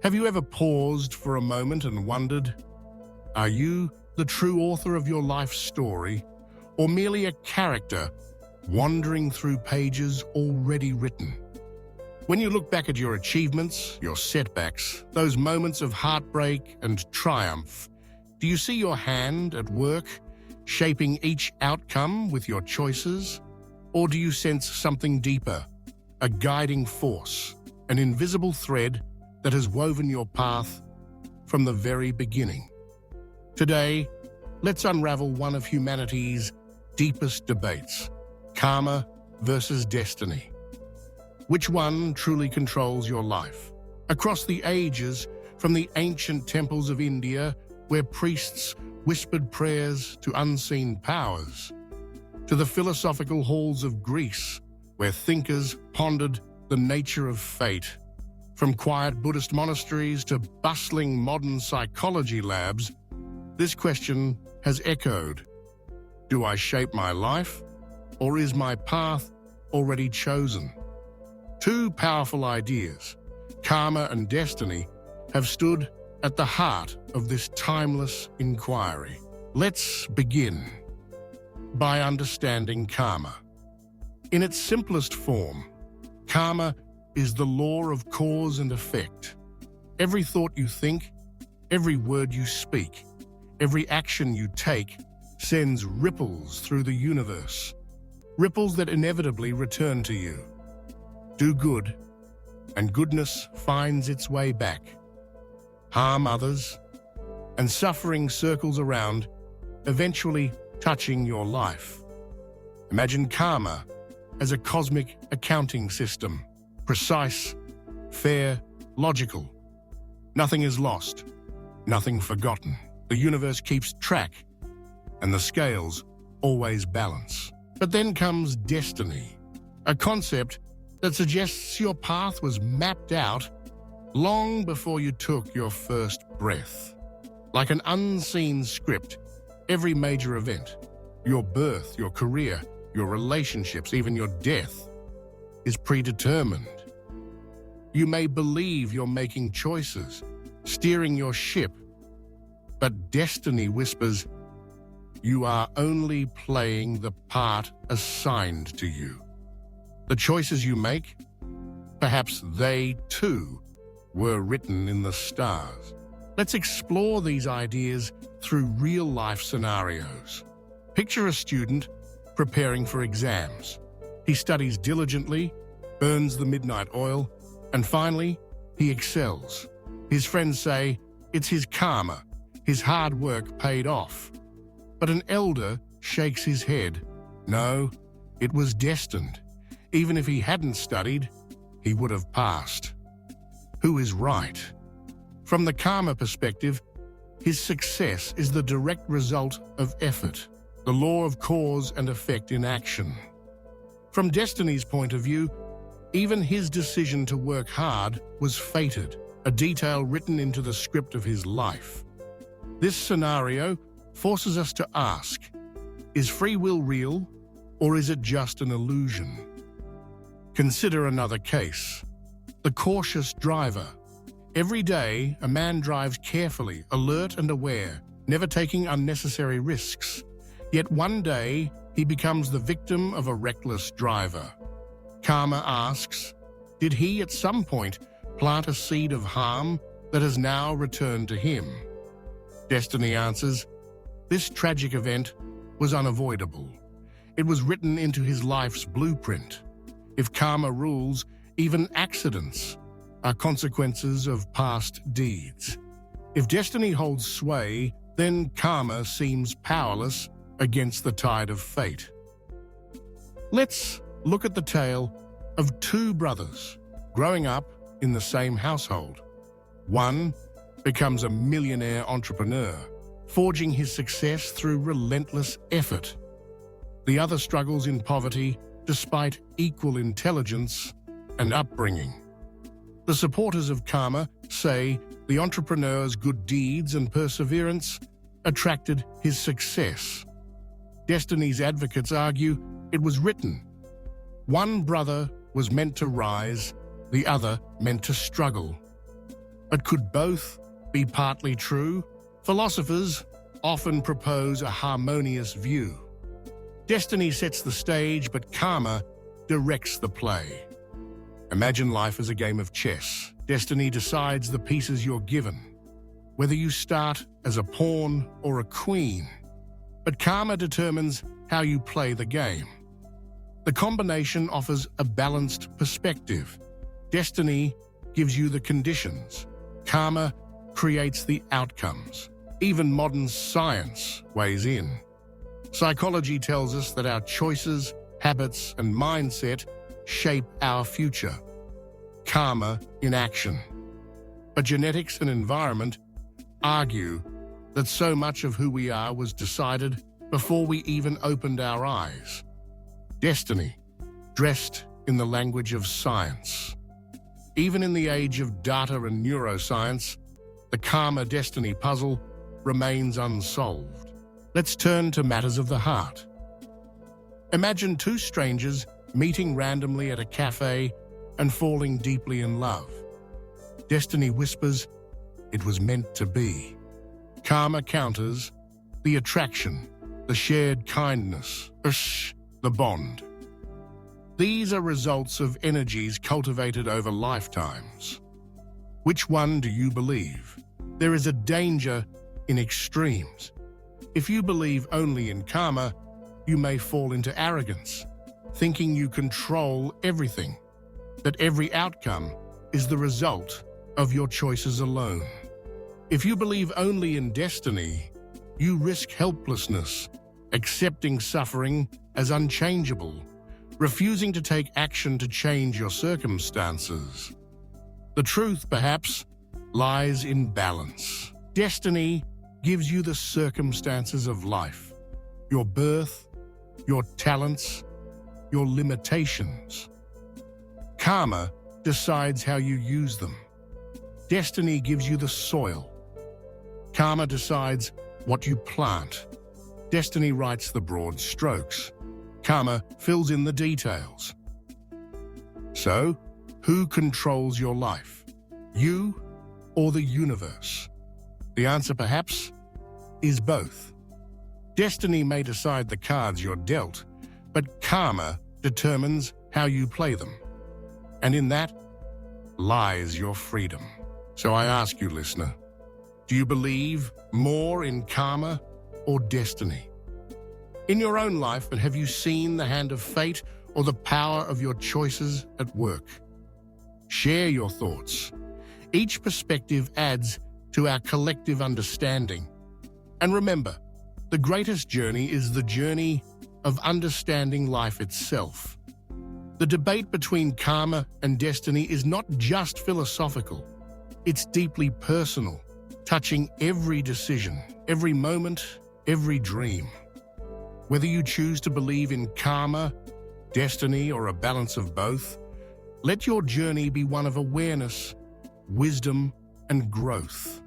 Have you ever paused for a moment and wondered, are you the true author of your life story, or merely a character wandering through pages already written? When you look back at your achievements, your setbacks, those moments of heartbreak and triumph, do you see your hand at work, shaping each outcome with your choices? Or do you sense something deeper, a guiding force, an invisible thread that has woven your path from the very beginning? Today, let's unravel one of humanity's deepest debates: karma versus destiny. Which one truly controls your life? Across the ages, from the ancient temples of India, where priests whispered prayers to unseen powers, to the philosophical halls of Greece, where thinkers pondered the nature of fate, from quiet Buddhist monasteries to bustling modern psychology labs, this question has echoed. Do I shape my life, or is my path already chosen? Two powerful ideas, karma and destiny, have stood at the heart of this timeless inquiry. Let's begin by understanding karma. In its simplest form, karma is the law of cause and effect. Every thought you think, every word you speak, every action you take sends ripples through the universe, ripples that inevitably return to you. Do good, and goodness finds its way back. Harm others, and suffering circles around, eventually touching your life. Imagine karma as a cosmic accounting system, precise, fair, logical. Nothing is lost, nothing forgotten. The universe keeps track, and the scales always balance. But then comes destiny, a concept that suggests your path was mapped out long before you took your first breath. Like an unseen script, every major event, your birth, your career, your relationships, even your death, is predetermined. You may believe you're making choices, steering your ship, but destiny whispers, you are only playing the part assigned to you. The choices you make, perhaps they too were written in the stars. Let's explore these ideas through real-life scenarios. Picture a student preparing for exams. He studies diligently, burns the midnight oil, and finally, he excels. His friends say it's his karma, his hard work paid off. But an elder shakes his head. No, it was destined. Even if he hadn't studied, he would have passed. Who is right? From the karma perspective, his success is the direct result of effort, the law of cause and effect in action. From destiny's point of view, even his decision to work hard was fated, a detail written into the script of his life. This scenario forces us to ask, is free will real, or is it just an illusion? Consider another case. The cautious driver. Every day, a man drives carefully, alert and aware, never taking unnecessary risks. Yet one day, he becomes the victim of a reckless driver. Karma asks, did he at some point plant a seed of harm that has now returned to him? Destiny answers, this tragic event was unavoidable. It was written into his life's blueprint. If karma rules, even accidents are consequences of past deeds. If destiny holds sway, then karma seems powerless against the tide of fate. Let's look at the tale of two brothers growing up in the same household. One becomes a millionaire entrepreneur, forging his success through relentless effort. The other struggles in poverty despite equal intelligence and upbringing. The supporters of karma say the entrepreneur's good deeds and perseverance attracted his success. Destiny's advocates argue it was written. One brother was meant to rise, the other meant to struggle. But could both be partly true? Philosophers often propose a harmonious view. Destiny sets the stage, but karma directs the play. Imagine life as a game of chess. Destiny decides the pieces you're given, whether you start as a pawn or a queen. But karma determines how you play the game. The combination offers a balanced perspective. Destiny gives you the conditions. Karma creates the outcomes. Even modern science weighs in. Psychology tells us that our choices, habits, and mindset shape our future. Karma in action. But genetics and environment argue that so much of who we are was decided before we even opened our eyes. Destiny, dressed in the language of science. Even in the age of data and neuroscience, the karma-destiny puzzle remains unsolved. Let's turn to matters of the heart. Imagine two strangers meeting randomly at a cafe and falling deeply in love. Destiny whispers, "It was meant to be." Karma counters, the attraction, the shared kindness, the bond. These are results of energies cultivated over lifetimes. Which one do you believe? There is a danger in extremes. If you believe only in karma, you may fall into arrogance, thinking you control everything, that every outcome is the result of your choices alone. If you believe only in destiny, you risk helplessness, accepting suffering as unchangeable, refusing to take action to change your circumstances. The truth, perhaps, lies in balance. Destiny gives you the circumstances of life, your birth, your talents, your limitations. Karma decides how you use them. Destiny gives you the soil. Karma decides what you plant. Destiny writes the broad strokes. Karma fills in the details. So, who controls your life? You or the universe? The answer, perhaps, is both. Destiny may decide the cards you're dealt, but karma determines how you play them. And in that lies your freedom. So I ask you, listener, do you believe more in karma or destiny? In your own life, and have you seen the hand of fate or the power of your choices at work? Share your thoughts. Each perspective adds to our collective understanding. And remember, the greatest journey is the journey of understanding life itself. The debate between karma and destiny is not just philosophical. It's deeply personal, touching every decision, every moment, every dream. Whether you choose to believe in karma, destiny, or a balance of both, let your journey be one of awareness, wisdom, and growth.